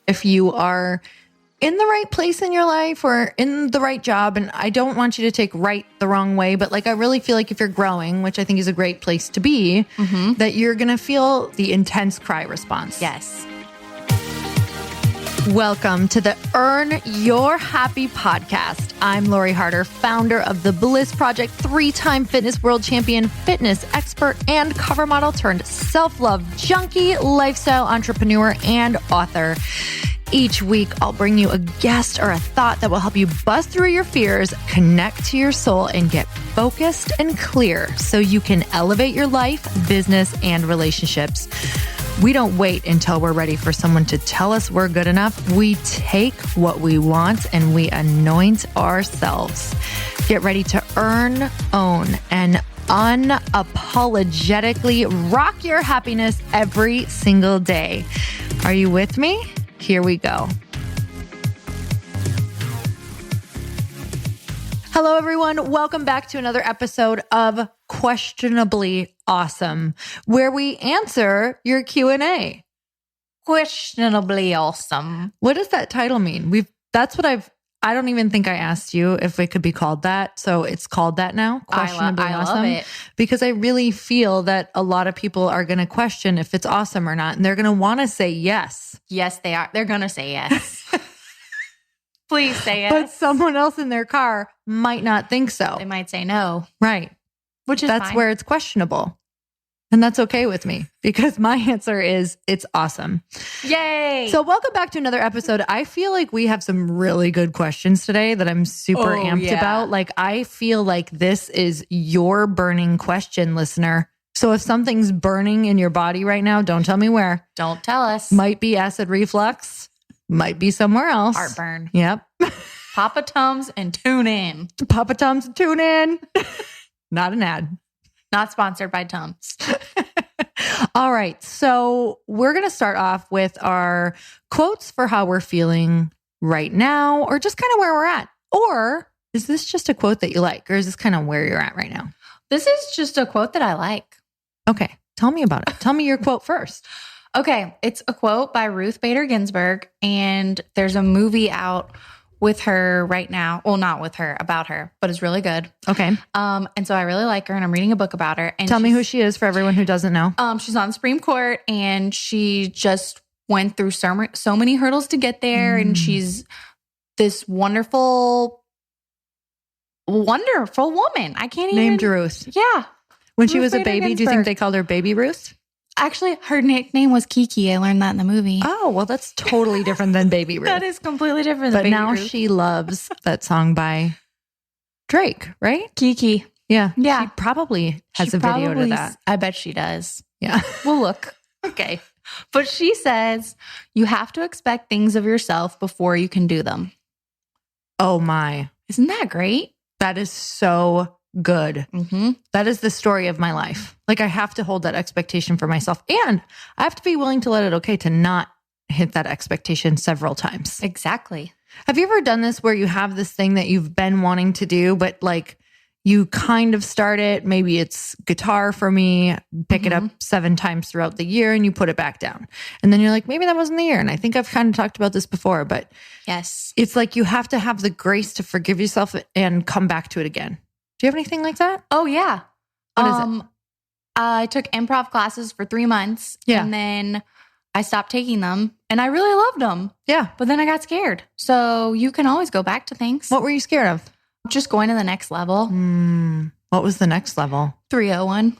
if you are in the right place in your life or in the right job. And I don't want you to take right the wrong way, but like I really feel like if you're growing, which I think is a great place to be, that you're going to feel the intense cry response. Yes. Welcome to the Earn Your Happy podcast. I'm Lori Harder, founder of the Bliss Project, 3-time fitness world champion, fitness expert, and cover model turned self-love junkie, lifestyle entrepreneur, and author. Each week, I'll bring you a guest or a thought that will help you bust through your fears, connect to your soul, and get focused and clear so you can elevate your life, business, and relationships. We don't wait until we're ready for someone to tell us we're good enough. We take what we want and we anoint ourselves. Get ready to earn, own, and unapologetically rock your happiness every single day. Are you with me? Here we go. Hello, everyone. Welcome back to another episode of Questionably Awesome, where we answer your Q&A. Questionably awesome. What does that title mean? I don't even think I asked you if it could be called that. So it's called that now. Questionably Awesome. Love it. Because I really feel that a lot of people are going to question if it's awesome or not. And they're going to want to say yes. Yes, they are. They're going to say yes. Please say yes. But someone else in their car might not think so. They might say no. Right. Which is That's fine. where it's questionable. And that's okay with me because my answer is it's awesome. Yay. So welcome back to another episode. I feel like we have some really good questions today that I'm super amped about. Like I feel like this is your burning question, listener. So if something's burning in your body right now, don't tell me where. Don't tell us. Might be acid reflux. Might be somewhere else. Heartburn. Yep. Papa Tums and tune in. Papa Tums, tune in. Not an ad. Not sponsored by Tums. All right. So we're going to start off with our quotes for how we're feeling right now, or just kind of where we're at. Or is this just a quote that you like, or is this kind of where you're at right now? This is just a quote that I like. Okay. Tell me about it. Tell me your quote first. Okay. It's a quote by Ruth Bader Ginsburg, and there's a movie out with her right now. Well, not with her, about her, but it's really good. Okay. And so I really like her, and I'm reading a book about her. And Tell me who she is for everyone who doesn't know. She's on the Supreme Court, and she just went through so many hurdles to get there. And she's this wonderful woman. I can't even. Named Ruth. Yeah. When she Ruth was a Bader baby, do you Ginsburg. think they called her Baby Ruth? Actually, her nickname was Kiki. I learned that in the movie. Oh, well, that's totally different than Baby Ruth. That is completely different than But Baby now Ruth. she loves that song by Drake, right? Kiki. Yeah. Yeah. She probably has She a video to probably- that. I bet she does. Yeah. We'll look. Okay. But she says, you have to expect things of yourself before you can do them. Oh my. Isn't that great? That is so good. Mm-hmm. That is the story of my life. Like I have to hold that expectation for myself, and I have to be willing to let it okay to not hit that expectation several times. Exactly. Have you ever done this where you have this thing that you've been wanting to do, but like you kind of start it, maybe it's guitar for me, pick it up 7 times throughout the year and you put it back down. And then you're like, maybe that wasn't the year. And I think I've kind of talked about this before, but Yes. it's like you have to have the grace to forgive yourself and come back to it again. Do you have anything like that? Oh, yeah. What is it? I took improv classes for 3 months. Yeah. And then I stopped taking them and I really loved them. Yeah. But then I got scared. So you can always go back to things. What were you scared of? Just going to the next level. What was the next level? 301.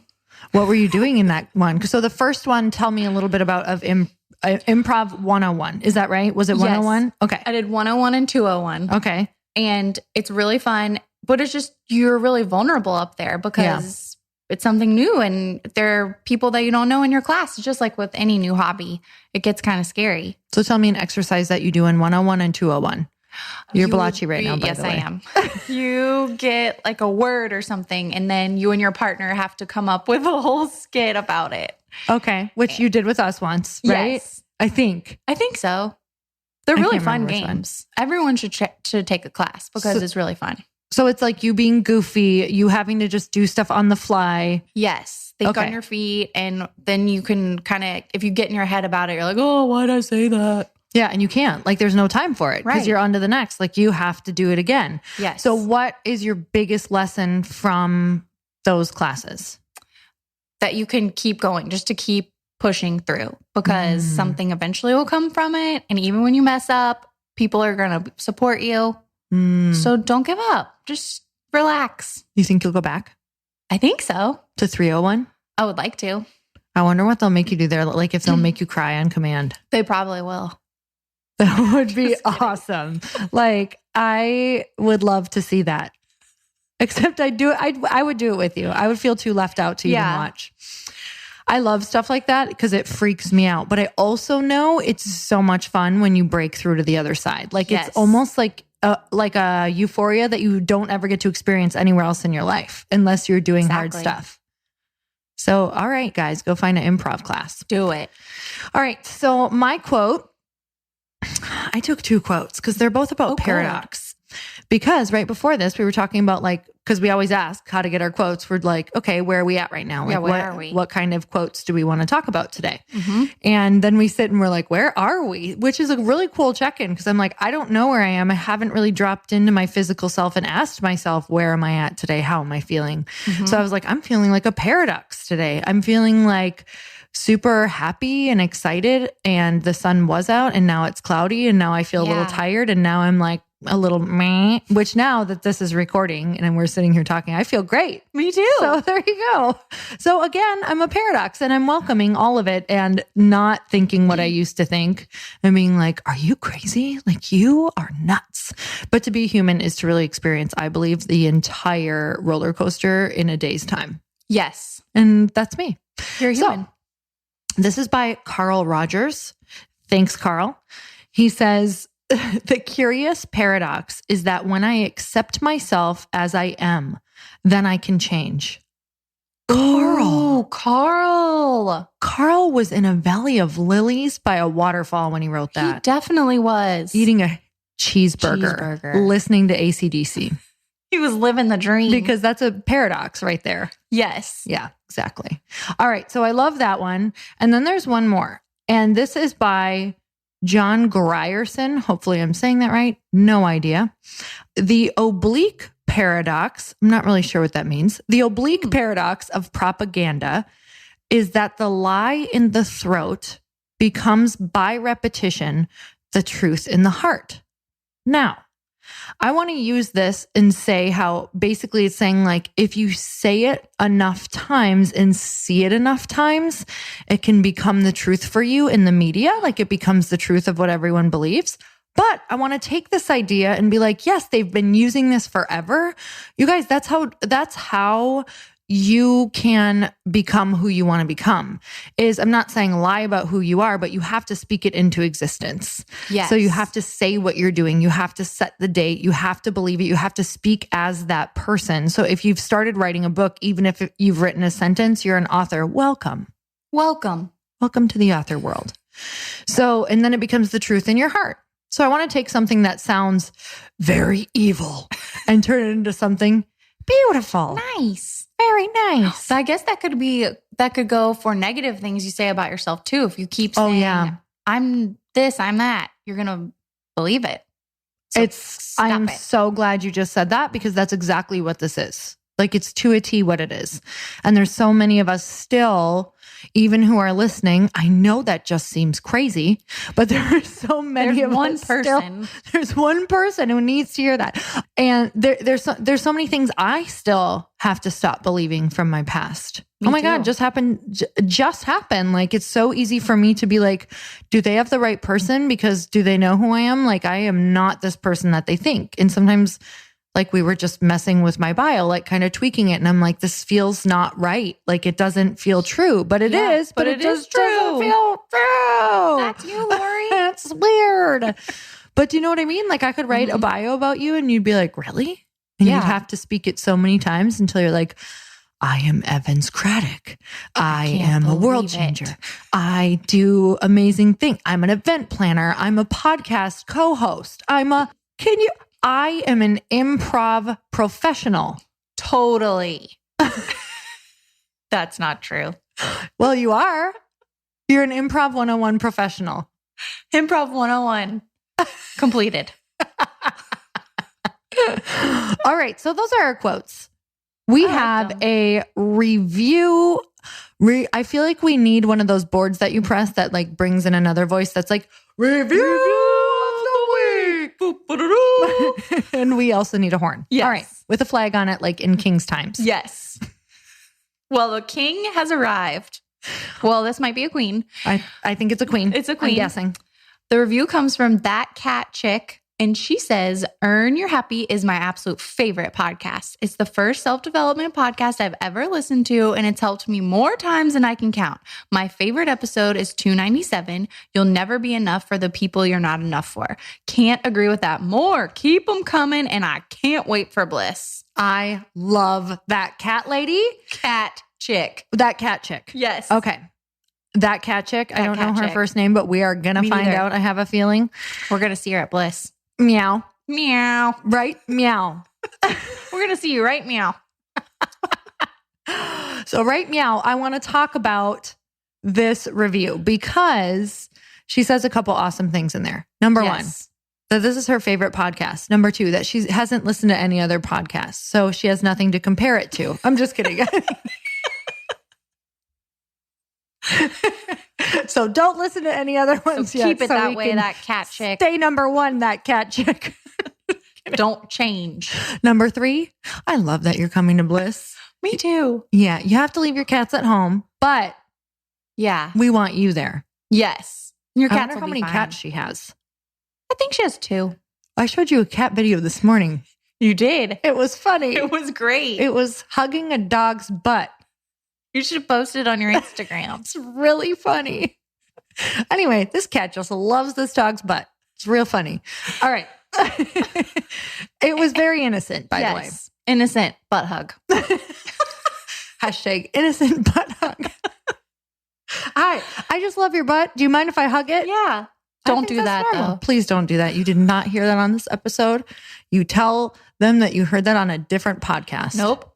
What were you doing in that one? So the first one, tell me a little bit about Improv 101. Is that right? Was it 101? Yes. Okay. I did 101 and 201. Okay. And it's really fun, but it's just, you're really vulnerable up there because it's something new and there are people that you don't know in your class. It's just like with any new hobby, it gets kind of scary. So tell me an exercise that you do in 101 and 201. You're blotchy right now, by yes, the way. I am. You get like a word or something, and then you and your partner have to come up with a whole skit about it. Okay. Which you did with us once, right? Yes. I think so. They're I really can't fun remember which one. games. Everyone should take a class because it's really fun. So it's like you being goofy, you having to just do stuff on the fly. Yes. Think Okay. on your feet, and then you can kind of, if you get in your head about it, you're like, oh, why'd I say that? Yeah. And you can't, like, there's no time for it because Right. you're on to the next. Like, you have to do it again. Yes. So what is your biggest lesson from those classes? That you can keep going, just to keep pushing through, because something eventually will come from it. And even when you mess up, people are going to support you. So don't give up. Just relax. You think you'll go back I think so. to 301? I would like to. I wonder what they'll make you do there. Like, if they'll make you cry on command. They probably will. That would be awesome. Like, I would love to see that. Except I would do it with you. I would feel too left out to even watch. I love stuff like that because it freaks me out. But I also know it's so much fun when you break through to the other side. Like, it's almost like a euphoria that you don't ever get to experience anywhere else in your life unless you're doing hard stuff. So, all right, guys, go find an improv class. Do it. All right. So my quote, I took 2 quotes because they're both about paradox. Because right before this, we were talking about, like, because we always ask how to get our quotes. We're like, okay, where are we at right now? Like, where are we? What kind of quotes do we want to talk about today? And then we sit and we're like, where are we? Which is a really cool check-in because I'm like, I don't know where I am. I haven't really dropped into my physical self and asked myself, where am I at today? How am I feeling? So I was like, I'm feeling like a paradox today. I'm feeling like super happy and excited, and the sun was out and now it's cloudy and now I feel a little tired and now I'm like a little meh, which now that this is recording and we're sitting here talking, I feel great. Me too. So there you go. So again, I'm a paradox and I'm welcoming all of it and not thinking what I used to think and being like, are you crazy? Like, you are nuts. But to be human is to really experience, I believe, the entire roller coaster in a day's time. Yes. And that's me. You're human. So, this is by Carl Rogers. Thanks, Carl. He says, the curious paradox is that when I accept myself as I am, then I can change. Carl was in a valley of lilies by a waterfall when he wrote that. He definitely was. Eating a cheeseburger. Listening to AC/DC. He was living the dream. Because that's a paradox right there. Yes. Yeah, exactly. All right. So I love that one. And then there's one more. And this is by John Grierson. Hopefully I'm saying that right. No idea. The oblique paradox. I'm not really sure what that means. The oblique paradox of propaganda is that the lie in the throat becomes, by repetition, the truth in the heart. Now, I want to use this and say how basically it's saying, like, if you say it enough times and see it enough times, it can become the truth for you in the media. Like, it becomes the truth of what everyone believes. But I want to take this idea and be like, yes, they've been using this forever. You guys, that's how you can become who you want to become. I'm not saying lie about who you are, but you have to speak it into existence. Yes. So you have to say what you're doing. You have to set the date. You have to believe it. You have to speak as that person. So if you've started writing a book, even if you've written a sentence, you're an author. Welcome to the author world. So, and then it becomes the truth in your heart. So I want to take something that sounds very evil and turn it into something beautiful. Nice. Very nice. So I guess that could go for negative things you say about yourself too. If you keep saying, I'm this, I'm that, you're going to believe it. So I'm so glad you just said that, because that's exactly what this is. Like, it's to a T what it is. And there's so many of us still, even who are listening. I know that just seems crazy, but there are so many of us still. There's one person who needs to hear that. And there's so many things I still have to stop believing from my past. Me oh my too. God, just happened. Like, it's so easy for me to be like, do they have the right person? Because do they know who I am? Like, I am not this person that they think. And sometimes, like, we were just messing with my bio, like kind of tweaking it. And I'm like, this feels not right. Like, it doesn't feel true, but it is, but it just doesn't feel true. That's you, Lori. That's weird. But do you know what I mean? Like, I could write a bio about you and you'd be like, really? And you'd have to speak it so many times until you're like, I am Evans Craddock. I am a world changer. I do amazing things. I'm an event planner. I'm a podcast co-host. I am an improv professional. Totally. That's not true. Well, you are. You're an improv 101 professional. Improv 101 completed. All right. So those are our quotes. We have a review. I feel like we need one of those boards that you press that like brings in another voice that's like, review of the week. And we also need a horn. Yes. All right. With a flag on it, like in King's times. Yes. Well, the king has arrived. Well, this might be a queen. I think it's a queen. It's a queen. I'm guessing. The review comes from thatCATchick, and she says, Earn Your Happy is my absolute favorite podcast. It's the first self-development podcast I've ever listened to, and it's helped me more times than I can count. My favorite episode is 297. You'll never be enough for the people you're not enough for. Can't agree with that more. Keep them coming, and I can't wait for Bliss. I love that cat lady. CATchick. thatCATchick. Yes. Okay. thatCATchick. I don't know her CATchick. first name, but we are going to find out. I have a feeling. We're going to see her at Bliss. Meow. Meow. Right? Meow. We're going to see you, right? Meow. So right meow, I want to talk about this review because she says a couple awesome things in there. Number one, that this is her favorite podcast. Number two, that she hasn't listened to any other podcasts. So she has nothing to compare it to. I'm just kidding. So don't listen to any other ones So yet. keep it that way, thatCATchick. Stay number one, thatCATchick. Don't change. Number three, I love that you're coming to Bliss. Me too. Yeah, you have to leave your cats at home, but Yeah. we want you there. Yes. Your I cats wonder will how be many fine. cats she has. I think she has 2. I showed you a cat video this morning. You did. It was funny. It was great. It was hugging a dog's butt. You should post it on your Instagram. It's really funny. Anyway, this cat just loves this dog's butt. It's real funny. All right. It was very innocent, by the way. Innocent butt hug. Hashtag innocent butt hug. Hi, I just love your butt. Do you mind if I hug it? Yeah. Don't do that, though. Please don't do that. You did not hear that on this episode. You tell them that you heard that on a different podcast. Nope.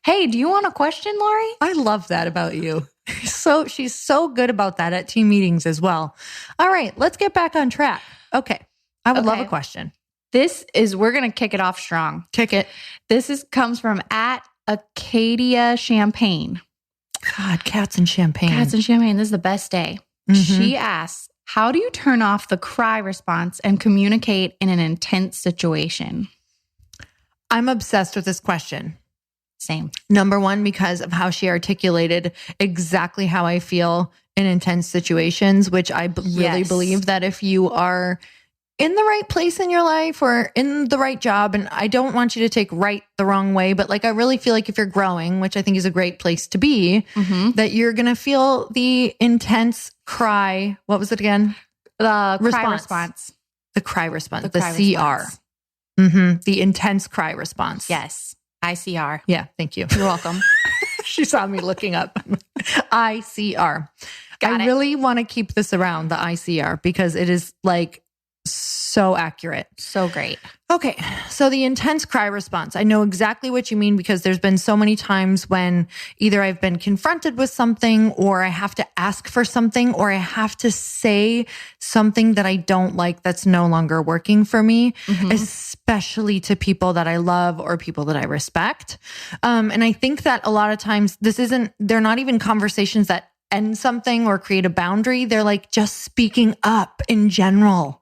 Hey, do you want a question, Lori? I love that about you. So she's so good about that at team meetings as well. All right, let's get back on track. Okay. I would love a question. We're going to kick it off strong. Kick it. Comes from @Acadia Champagne. God, cats and champagne. Cats and champagne. This is the best day. Mm-hmm. She asks, how do you turn off the cry response and communicate in an intense situation? I'm obsessed with this question. Same. Number one, because of how she articulated exactly how I feel in intense situations, which I really believe that if you are in the right place in your life or in the right job, and I don't want you to take right the wrong way, but like I really feel like if you're growing, which I think is a great place to be, that you're going to feel the intense cry. What was it again? The cry response. The cry response. The cry CR. response. The intense cry response. Yes. ICR. Yeah. Thank you. You're welcome. She saw me looking up. ICR. Got I it. really want to keep this around, the ICR, because it is like so accurate. So great. Okay. So the intense cry response. I know exactly what you mean because there's been so many times when either I've been confronted with something or I have to ask for something or I have to say something that I don't like that's no longer working for me, especially to people that I love or people that I respect. And I think that a lot of times they're not even conversations that end something or create a boundary. They're like just speaking up in general.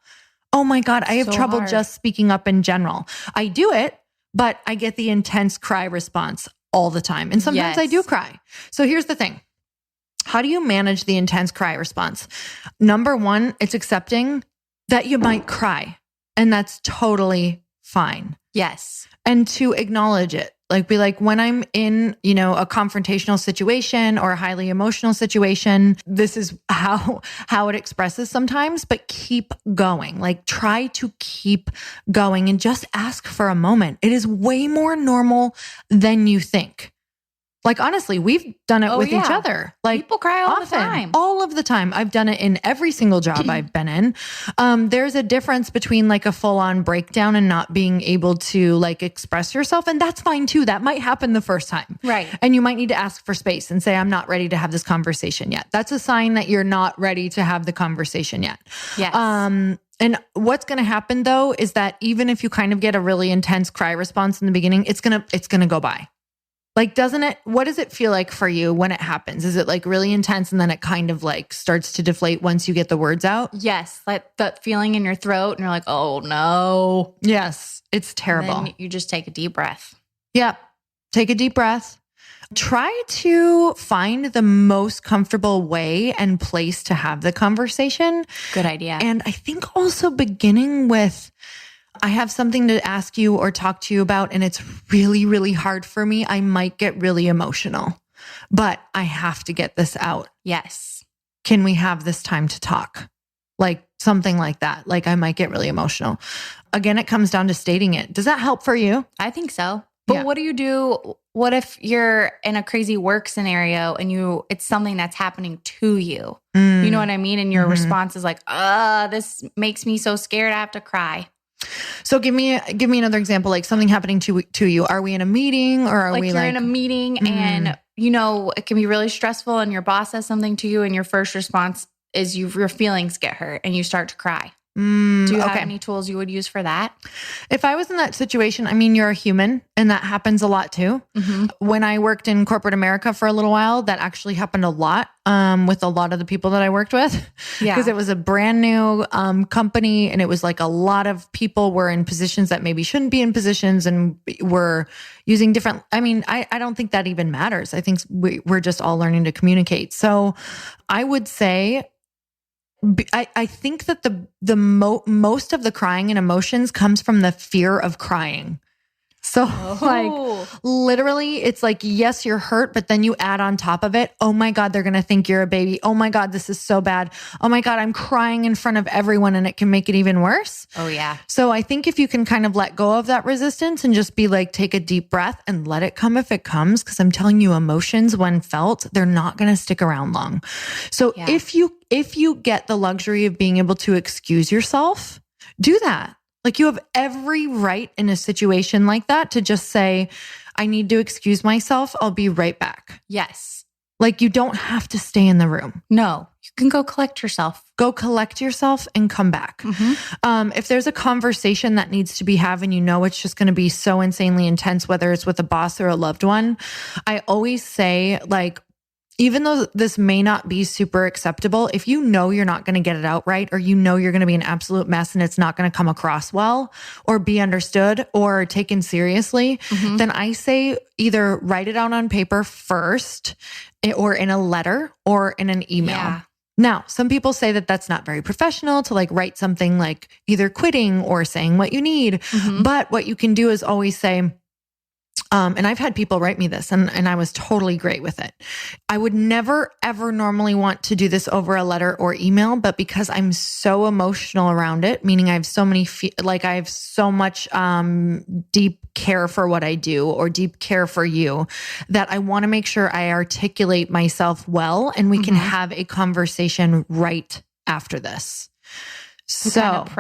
Oh my God, I have So trouble hard. just speaking up in general. I do it, but I get the intense cry response all the time. And sometimes I do cry. So here's the thing. How do you manage the intense cry response? Number one, it's accepting that you might cry, and that's totally fine. Yes. And to acknowledge it. Like be like, when I'm in, a confrontational situation or a highly emotional situation, this is how it expresses sometimes, but keep going. Like try to keep going and just ask for a moment. It is way more normal than you think. Like, honestly, we've done it with each other. Like, people cry all often, the time. all of the time. I've done it in every single job I've been in. There's a difference between like a full on breakdown and not being able to like express yourself. And that's fine too. That might happen the first time. Right. And you might need to ask for space and say, I'm not ready to have this conversation yet. That's a sign that you're not ready to have the conversation yet. Yes. And what's going to happen though, is that even if you kind of get a really intense cry response in the beginning, it's going to go by. Like, what does it feel like for you when it happens? Is it like really intense and then it kind of like starts to deflate once you get the words out? Yes. Like that feeling in your throat and you're like, oh no. Yes. It's terrible. And then you just take a deep breath. Yeah. Take a deep breath. Try to find the most comfortable way and place to have the conversation. Good idea. And I think also beginning with, I have something to ask you or talk to you about, and it's really, really hard for me. I might get really emotional, but I have to get this out. Yes. Can we have this time to talk? Like something like that. Like I might get really emotional. Again, it comes down to stating it. Does that help for you? I think so. But what do you do? What if you're in a crazy work scenario and it's something that's happening to you? You know what I mean? And your response is like, this makes me so scared I have to cry. So give me another example, like something happening to you. Are we in a meeting or are we you're in a meeting and it can be really stressful and your boss says something to you and your first response is your feelings get hurt and you start to cry. Do you have any tools you would use for that? If I was in that situation, I mean, you're a human and that happens a lot too. When I worked in corporate America for a little while, that actually happened a lot with a lot of the people that I worked with. Yeah. Because it was a brand new company and it was like a lot of people were in positions that maybe shouldn't be in positions and were using different, I don't think that even matters. I think we're just all learning to communicate. So I would say, I think that most of the crying and emotions comes from the fear of crying. So like literally it's like, yes, you're hurt, but then you add on top of it, oh my God, they're going to think you're a baby. Oh my God, this is so bad. Oh my God, I'm crying in front of everyone and it can make it even worse. Oh yeah. So I think if you can kind of let go of that resistance and just be like, take a deep breath and let it come if it comes. Cause I'm telling you, emotions when felt, they're not going to stick around long. So if you get the luxury of being able to excuse yourself, do that. Like you have every right in a situation like that to just say, I need to excuse myself. I'll be right back. Yes. Like you don't have to stay in the room. No, you can go collect yourself. Go collect yourself and come back. If there's a conversation that needs to be had and you know it's just going to be so insanely intense, whether it's with a boss or a loved one, I always say like, even though this may not be super acceptable, if you know you're not going to get it out right, or you know you're going to be an absolute mess and it's not going to come across well or be understood or taken seriously, then I say either write it out on paper first or in a letter or in an email. Yeah. Now, some people say that that's not very professional to like write something like either quitting or saying what you need. But what you can do is always say, and I've had people write me this and I was totally great with it. I would never, ever normally want to do this over a letter or email, but because I'm so emotional around it, meaning I have so many, I have so much deep care for what I do or deep care for you that I want to make sure I articulate myself well and we can have a conversation right after this. So kind of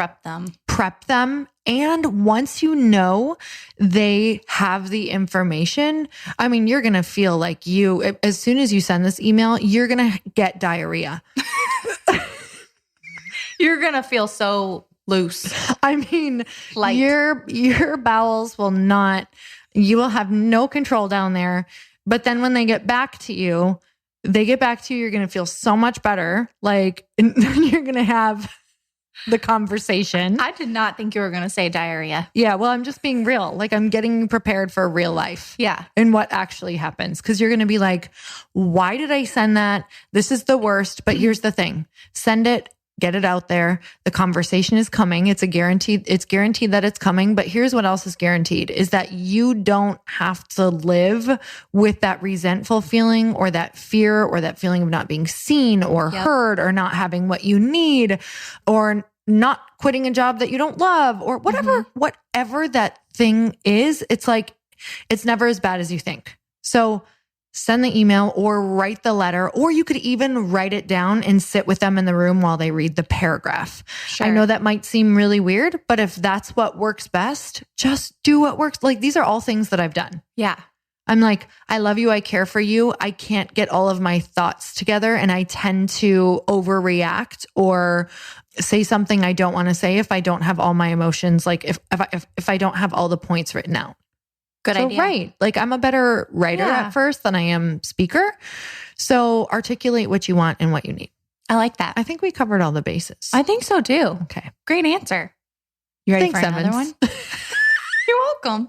prep them. And once you know they have the information, I mean, you're going to feel like as soon as you send this email, you're going to get diarrhea. You're going to feel so loose. I mean, light. Your bowels will not, you will have no control down there. But then when they get back to you, you're going to feel so much better. Like you're going to have the conversation. I did not think you were going to say diarrhea. Yeah. Well, I'm just being real. Like I'm getting you prepared for real life. Yeah. And what actually happens. Cause you're going to be like, why did I send that? This is the worst. But here's the thing. Send it, get it out there. The conversation is coming. It's guaranteed that it's coming. But here's what else is guaranteed is that you don't have to live with that resentful feeling or that fear or that feeling of not being seen or heard or not having what you need or not quitting a job that you don't love or whatever that thing is. It's like, it's never as bad as you think. So send the email or write the letter, or you could even write it down and sit with them in the room while they read the paragraph. Sure. I know that might seem really weird, but if that's what works best, just do what works. Like, these are all things that I've done. Yeah. I'm like, I love you. I care for you. I can't get all of my thoughts together. And I tend to overreact or say something I don't want to say if I don't have all my emotions. Like if I don't have all the points written out. Good idea. Right. Like, I'm a better writer at first than I am speaker. So articulate what you want and what you need. I like that. I think we covered all the bases. I think so too. Okay. Great answer. You ready Thanks, for another Evans. one? You're welcome.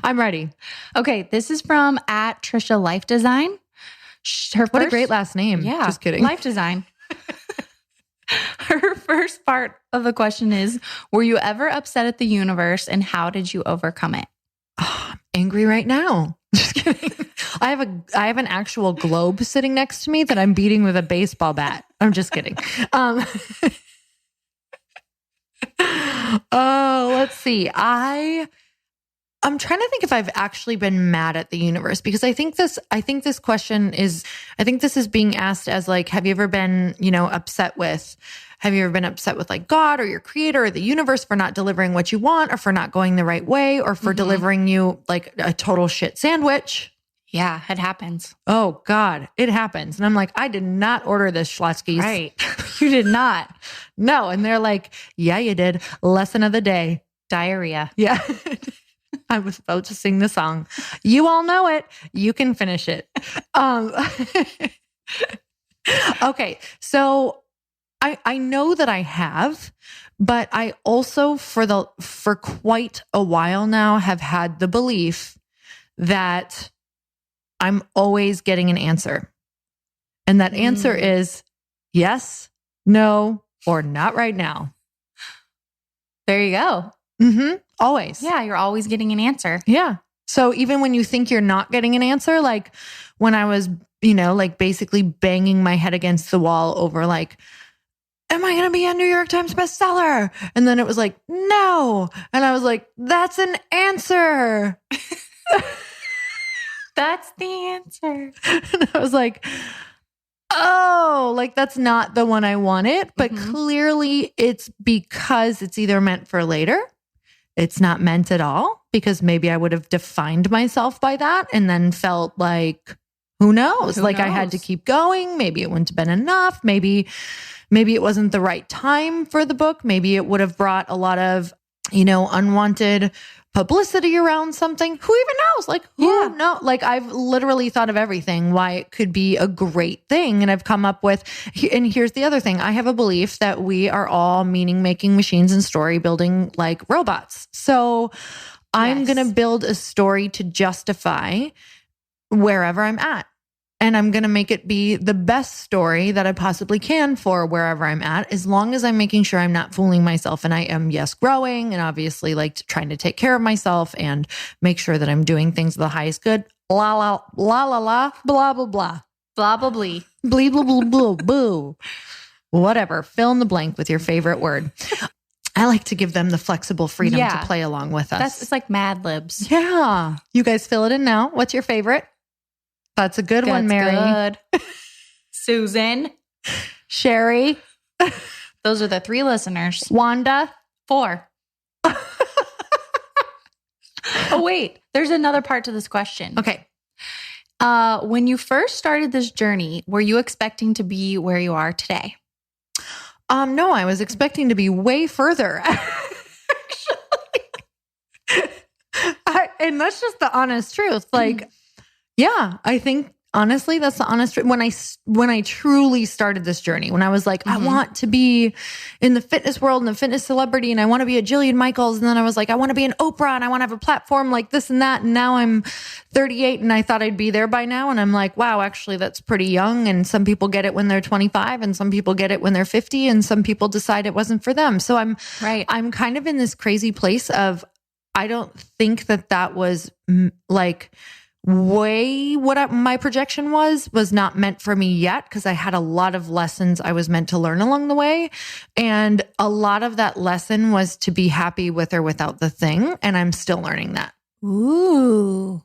I'm ready. Okay. This is from @Trisha Life Design. What a great last name. Yeah. Just kidding. Life Design. Her first part of the question is, were you ever upset at the universe and how did you overcome it? Oh, I'm angry right now. Just kidding. I have an actual globe sitting next to me that I'm beating with a baseball bat. I'm just kidding. Let's see. I'm trying to think if I've actually been mad at the universe, because I think this question is, I think this is being asked as like, have you ever been, upset with like God or your creator or the universe for not delivering what you want, or for not going the right way, or for delivering you like a total shit sandwich? Yeah, it happens. Oh God, it happens. And I'm like, I did not order this Schlotzky's. Right. You did not. No. And they're like, yeah, you did. Lesson of the day. Diarrhea. Yeah. I was about to sing the song. You all know it. You can finish it. Okay. So I know that I have, but I also for quite a while now have had the belief that I'm always getting an answer. And that answer is yes, no, or not right now. There you go. Always. Yeah, you're always getting an answer. Yeah. So even when you think you're not getting an answer, like when I was, like basically banging my head against the wall over like, am I going to be a New York Times bestseller? And then it was like, no. And I was like, that's an answer. That's the answer. And I was like, oh, like that's not the one I wanted. But clearly it's because it's either meant for later. It's not meant at all, because maybe I would have defined myself by that and then felt like, who knows? I had to keep going. Maybe it wouldn't have been enough. Maybe it wasn't the right time for the book. Maybe it would have brought a lot of, unwanted publicity around something. Who even knows? Like, who knows? Like, I've literally thought of everything, why it could be a great thing. And I've come up with, and here's the other thing. I have a belief that we are all meaning-making machines and story building like robots. So I'm going to build a story to justify wherever I'm at. And I'm going to make it be the best story that I possibly can for wherever I'm at, as long as I'm making sure I'm not fooling myself. And I am, growing and obviously like trying to take care of myself and make sure that I'm doing things of the highest good. La, la, la, la, la, blah, blah, blah. Blah, blah, blee. Blee, blah, blah, blah, boo. Whatever. Fill in the blank with your favorite word. I like to give them the flexible freedom to play along with us. It's like Mad Libs. Yeah. You guys fill it in now. What's your favorite? That's a good one, Mary. Good. Susan. Sherry. Those are the 3 listeners. Wanda. 4. Oh, wait. There's another part to this question. Okay. When you first started this journey, were you expecting to be where you are today? No, I was expecting to be way further. Actually. And that's just the honest truth. Like, yeah, I think honestly, that's the honest truth. When I truly started this journey, when I was like, I want to be in the fitness world and a fitness celebrity, and I want to be a Jillian Michaels. And then I was like, I want to be an Oprah, and I want to have a platform like this and that. And now I'm 38 and I thought I'd be there by now. And I'm like, wow, actually that's pretty young. And some people get it when they're 25 and some people get it when they're 50 and some people decide it wasn't for them. So I'm kind of in this crazy place of, I don't think that was like what my projection was not meant for me yet, because I had a lot of lessons I was meant to learn along the way. And a lot of that lesson was to be happy with or without the thing. And I'm still learning that. Ooh.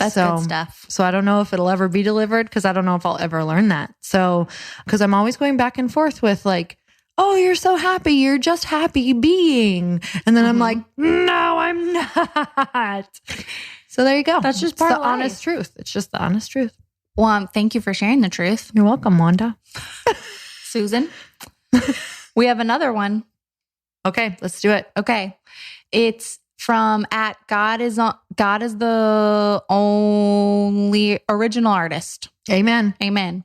That's good stuff. So I don't know if it'll ever be delivered because I don't know if I'll ever learn that. So, because I'm always going back and forth with like, oh, you're so happy. You're just happy being. And then I'm like, no, I'm not. So there you go. That's just part of the life. honest truth. It's just the honest truth. Well, thank you for sharing the truth. You're welcome, Wanda. Susan. We have another one. Okay, let's do it. Okay. It's from God is the only original artist. Amen. Amen.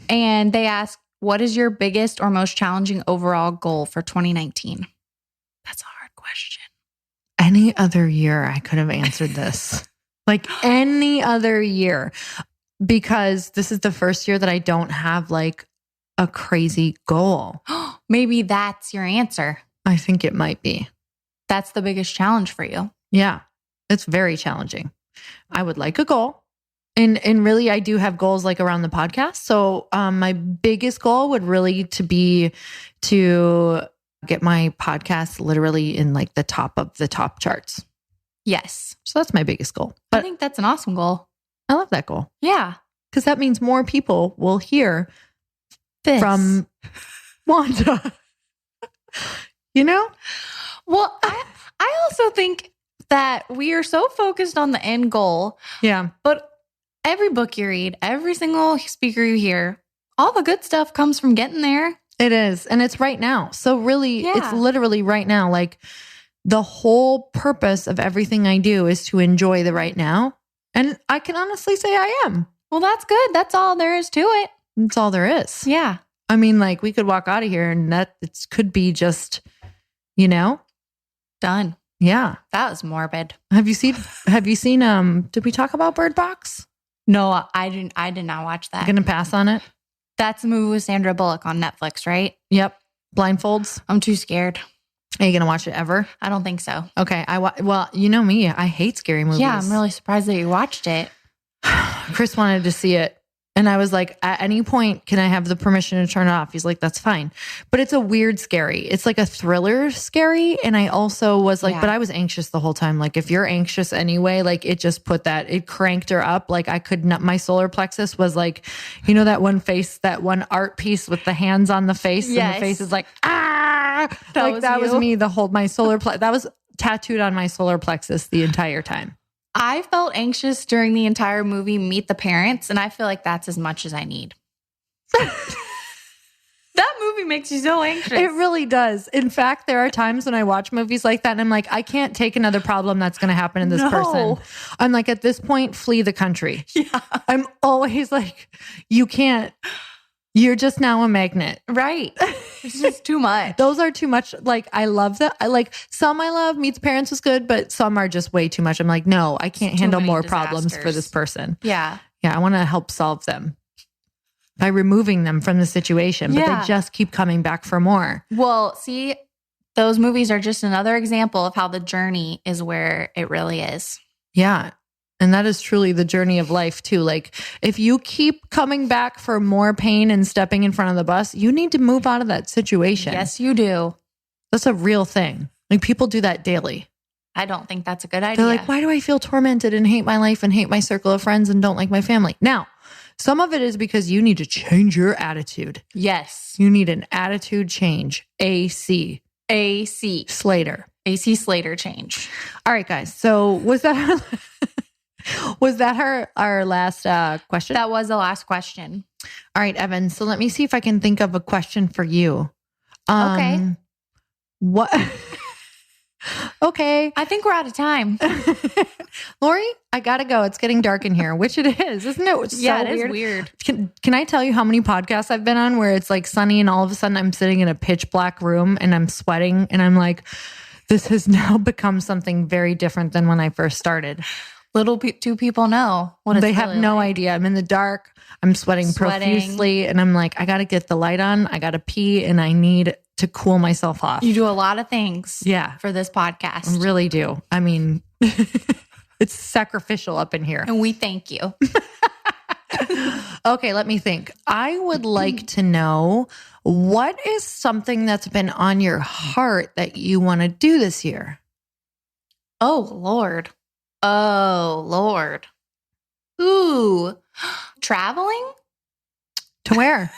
And they ask, what is your biggest or most challenging overall goal for 2019? That's a hard question. Any other year I could have answered this. Like any other year. Because this is the first year that I don't have like a crazy goal. Maybe that's your answer. I think it might be. That's the biggest challenge for you. Yeah, it's very challenging. I would like a goal. And really, I do have goals like around the podcast. So my biggest goal would really to be to get my podcast literally in like the top of the top charts. Yes. So that's my biggest goal. But I think that's an awesome goal. I love that goal. Yeah. Because that means more people will hear This. from Wanda. You know? Well, I also think that we are so focused on the end goal. Yeah. But every book you read, every single speaker you hear, all the good stuff comes from getting there. It is. And it's right now. So really, Yeah. it's literally right now. Like the whole purpose of everything I do is to enjoy the right now. And I can honestly say I am. Well, that's good. That's all there is to it. That's all there is. Yeah. I mean, like we could walk out of here and that it could be just, you know, Done. yeah. That was morbid. Have you seen, did we talk about Bird Box? No, I did not watch that. I'm going to pass on it. That's the movie with Sandra Bullock on Netflix, right? Yep. Blindfolds. I'm too scared. Are you going to watch it ever? I don't think so. Okay. Well, you know me. I hate scary movies. Yeah, I'm really surprised that you watched it. Chris wanted to see it. And I was like, at any point, can I have the permission to turn it off? He's like, that's fine. But it's a weird scary. It's like a thriller scary. And I also was like, Yeah. but I was anxious the whole time. Like if you're anxious anyway, like it just it cranked her up. Like I could not, my solar plexus was like, you know, that one face, that one art piece with the hands on the face. Yes. And the face is like, ah, that was you? me my solar plexus. That was tattooed on my solar plexus the entire time. I felt anxious during the entire movie, Meet the Parents, and I feel like that's as much as I need. That movie makes you so anxious. It really does. In fact, there are times when I watch movies like that and I'm like, I can't take another problem that's going to happen to this person. I'm like, at this point, flee the country. Yeah. I'm always like, you can't. You're just now a magnet. Right. It's just too much. Those are too much. Like, I love that. I like some I love. Meet the Parents was good, but some are just way too much. I'm like, no, I can't handle many more problems for disasters. this person. Yeah. Yeah, I want to help solve them by removing them from the situation, but Yeah. they just keep coming back for more. Well, see, those movies are just another example of how the journey is where it really is. Yeah. And that is truly the journey of life too. Like if you keep coming back for more pain and stepping in front of the bus, you need to move out of that situation. Yes, you do. That's a real thing. Like people do that daily. I don't think that's a good idea. They're like, why do I feel tormented and hate my life and hate my circle of friends and don't like my family? Now, some of it is because you need to change your attitude. Yes. You need an attitude change. AC. AC. Slater. AC Slater change. All right, guys. So was that our last question? That was the last question. All right, Evan. So let me see if I can think of a question for you. Okay. What? Okay. I think we're out of time. Lori, I gotta go. It's getting dark in here, which it is, isn't it? It's Yeah, so it is weird. Can I tell you how many podcasts I've been on where it's like sunny and all of a sudden I'm sitting in a pitch black room and I'm sweating and I'm like, this has now become something very different than when I first started. Little do people know what it's They have really no like. idea. I'm in the dark. I'm sweating profusely and I'm like, I got to get the light on. I got to pee and I need to cool myself off. You do a lot of things Yeah. for this podcast. I really do. I mean, it's sacrificial up in here. And we thank you. Okay, let me think. I would like to know what is something that's been on your heart that you want to do this year? Oh, Lord. Oh, Lord. Ooh, traveling? To where?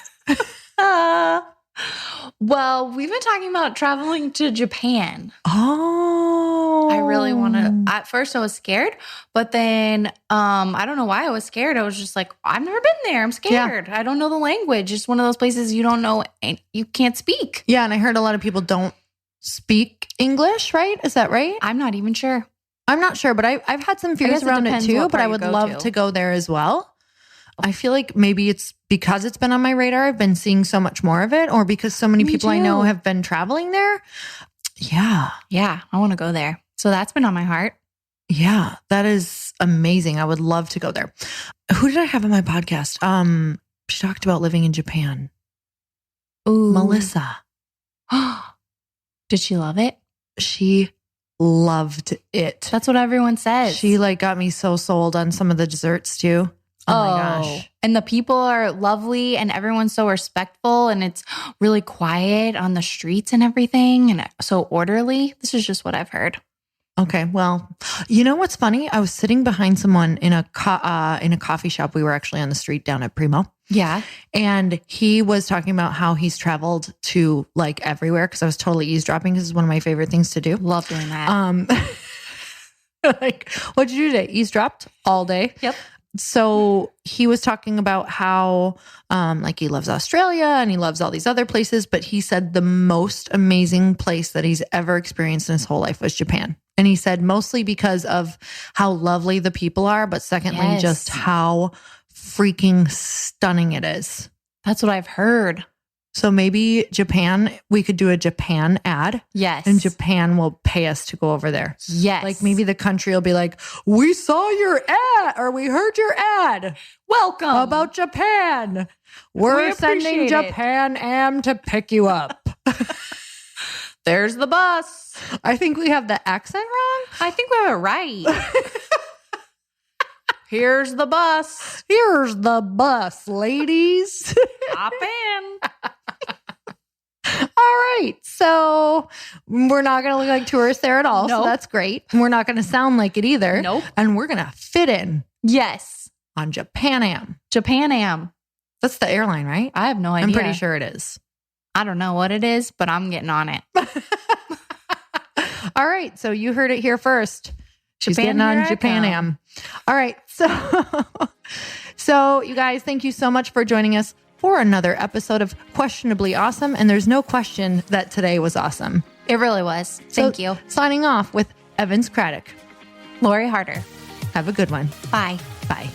Well, we've been talking about traveling to Japan. Oh. I really want to. At first, I was scared, but then I don't know why I was scared. I was just like, I've never been there. I'm scared. I don't know the language. It's one of those places you don't know and you can't speak. Yeah, and I heard a lot of people don't speak English, right? Is that right? I'm not even sure. I'm not sure, but I've had some fears around it too, but I would love to go there as well. I feel like maybe it's because it's been on my radar. I've been seeing so much more of it, or because so many people I know have been traveling there. Yeah. Yeah, I want to go there. So that's been on my heart. Yeah, that is amazing. I would love to go there. Who did I have on my podcast? She talked about living in Japan. Ooh. Melissa. Did she love it? She loved it. That's what everyone says. She got me so sold on some of the desserts too. Oh my gosh. And the people are lovely and everyone's so respectful and it's really quiet on the streets and everything and so orderly. This is just what I've heard. Okay. Well, you know what's funny? I was sitting behind someone in a coffee shop. We were actually on the street down at Primo. Yeah. And he was talking about how he's traveled to everywhere, because I was totally eavesdropping. This is one of my favorite things to do. Love doing that. What'd you do today? Eavesdropped all day. Yep. So he was talking about how he loves Australia and he loves all these other places, but he said the most amazing place that he's ever experienced in his whole life was Japan. And he said mostly because of how lovely the people are, but secondly, just how freaking stunning it is. That's what I've heard. So maybe Japan, we could do a Japan ad. Yes. And Japan will pay us to go over there. Yes. Maybe the country will be like, we saw your ad, or we heard your ad. Welcome. About Japan. We're sending Japan Am to pick you up. There's the bus. I think we have the accent wrong. I think we have it right. Here's the bus. Here's the bus, ladies. Hop in. All right. So we're not going to look like tourists there at all. Nope. So that's great. And we're not going to sound like it either. Nope. And we're going to fit in. Yes. On Japan Am. Japan Am. That's the airline, right? I have no idea. I'm pretty sure it is. I don't know what it is, but I'm getting on it. All right. So you heard it here first. She's getting on Japan Am. All right. So you guys, thank you so much for joining us for another episode of Questionably Awesome. And there's no question that today was awesome. It really was. Thank you. Signing off with Evans Craddock. Lori Harder. Have a good one. Bye. Bye.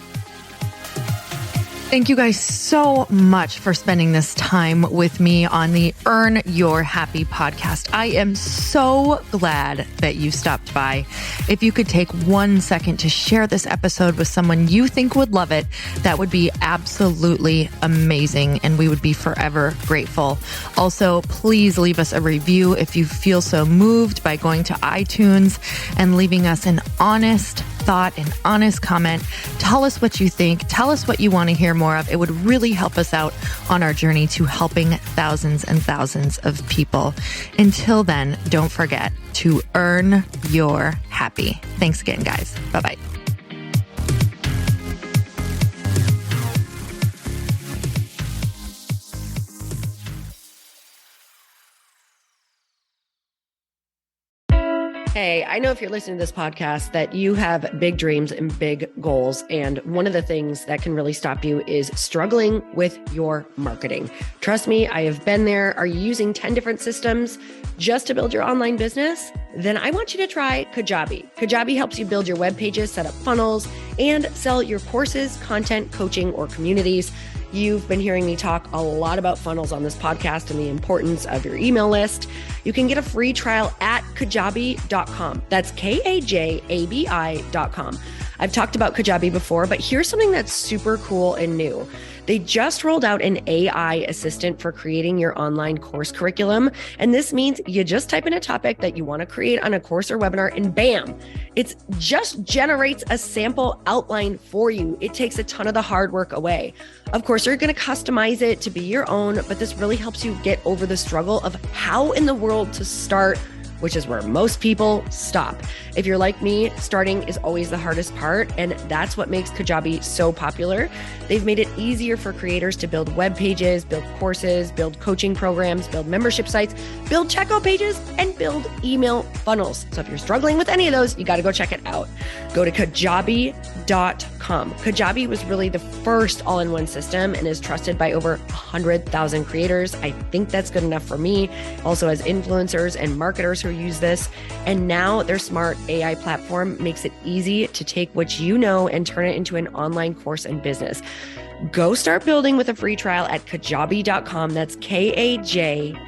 Thank you guys so much for spending this time with me on the Earn Your Happy podcast. I am so glad that you stopped by. If you could take 1 second to share this episode with someone you think would love it, that would be absolutely amazing, and we would be forever grateful. Also, please leave us a review if you feel so moved by going to iTunes and leaving us an honest thought, an honest comment. Tell us what you think. Tell us what you want to hear more of. It would really help us out on our journey to helping thousands and thousands of people. Until then, don't forget to earn your happy. Thanks again, guys. Bye-bye. Hey, I know if you're listening to this podcast that you have big dreams and big goals. And one of the things that can really stop you is struggling with your marketing. Trust me, I have been there. Are you using 10 different systems just to build your online business? Then I want you to try Kajabi. Kajabi helps you build your web pages, set up funnels, and sell your courses, content, coaching, or communities. You've been hearing me talk a lot about funnels on this podcast and the importance of your email list. You can get a free trial at kajabi.com. That's Kajabi.com. I've talked about Kajabi before, but here's something that's super cool and new. They just rolled out an AI assistant for creating your online course curriculum. And this means you just type in a topic that you want to create on a course or webinar and bam, it just generates a sample outline for you. It takes a ton of the hard work away. Of course, you're going to customize it to be your own, but this really helps you get over the struggle of how in the world to start which is where most people stop. If you're like me, starting is always the hardest part, and that's what makes Kajabi so popular. They've made it easier for creators to build web pages, build courses, build coaching programs, build membership sites, build checkout pages, and build email funnels. So if you're struggling with any of those, you got to go check it out. Go to kajabi.com. Kajabi was really the first all-in-one system and is trusted by over 100,000 creators. I think that's good enough for me. Also has influencers and marketers who use this. And now their smart AI platform makes it easy to take what you know and turn it into an online course and business. Go start building with a free trial at kajabi.com. That's kajabi.com.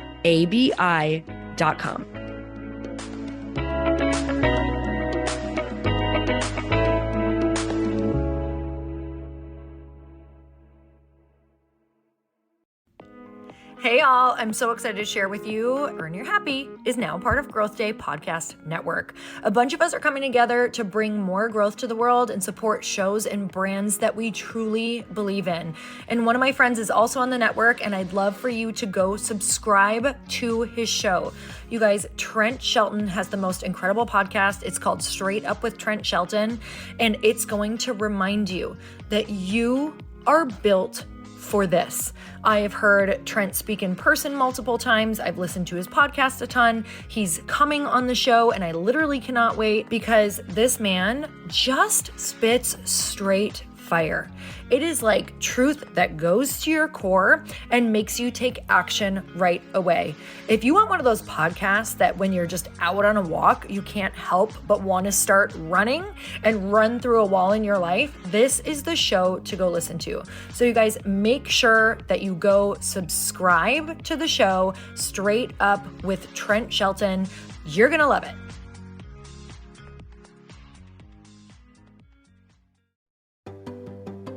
Hey all, I'm so excited to share with you, Earn Your Happy is now part of Growth Day Podcast Network. A bunch of us are coming together to bring more growth to the world and support shows and brands that we truly believe in. And one of my friends is also on the network, and I'd love for you to go subscribe to his show. You guys, Trent Shelton has the most incredible podcast. It's called Straight Up with Trent Shelton, and it's going to remind you that you are built for this. I have heard Trent speak in person multiple times. I've listened to his podcast a ton. He's coming on the show, and I literally cannot wait because this man just spits straight fire. It is like truth that goes to your core and makes you take action right away. If you want one of those podcasts that when you're just out on a walk, you can't help but want to start running and run through a wall in your life, this is the show to go listen to. So you guys, make sure that you go subscribe to the show, Straight Up with Trent Shelton. You're going to love it.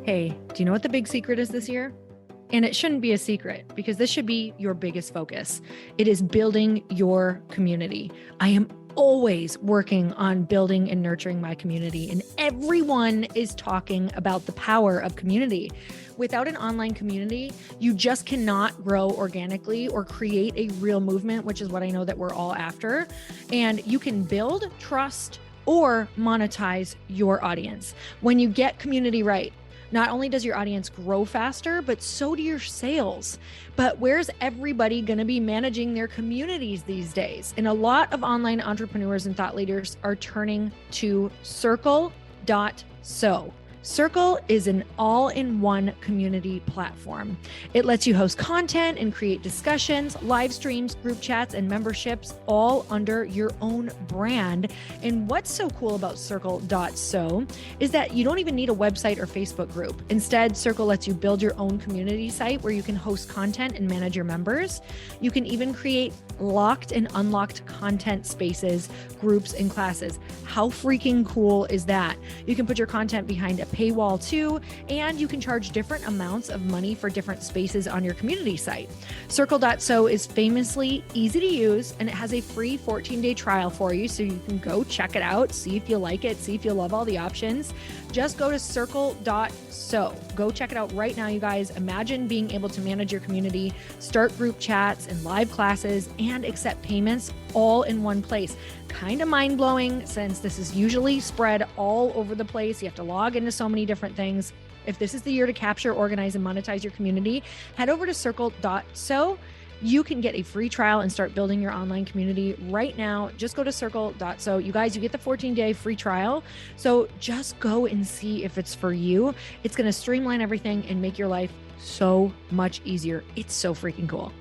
Hey, do you know what the big secret is this year? And it shouldn't be a secret because this should be your biggest focus. It is building your community. I am always working on building and nurturing my community, and everyone is talking about the power of community. Without an online community, you just cannot grow organically or create a real movement, which is what I know that we're all after. And you can build trust or monetize your audience. When you get community right, not only does your audience grow faster, but so do your sales. But where's everybody going to be managing their communities these days? And a lot of online entrepreneurs and thought leaders are turning to Circle.so. Circle is an all-in-one community platform. It lets you host content and create discussions, live streams, group chats, and memberships all under your own brand. And what's so cool about Circle.so is that you don't even need a website or Facebook group. Instead, Circle lets you build your own community site where you can host content and manage your members. You can even create locked and unlocked content spaces, groups, and classes. How freaking cool is that? You can put your content behind a paywall too, and you can charge different amounts of money for different spaces on your community site. Circle.so is famously easy to use, and it has a free 14-day trial for you, so you can go check it out, see if you like it, see if you love all the options. Just go to Circle.so. Go check it out right now, you guys. Imagine being able to manage your community, start group chats and live classes, and accept payments all in one place. Kind of mind-blowing since this is usually spread all over the place. You have to log into so many different things. If this is the year to capture, organize, and monetize your community, head over to Circle.so. You can get a free trial and start building your online community right now. Just go to Circle.so. You guys, you get the 14-day free trial. So just go and see if it's for you. It's going to streamline everything and make your life so much easier. It's so freaking cool.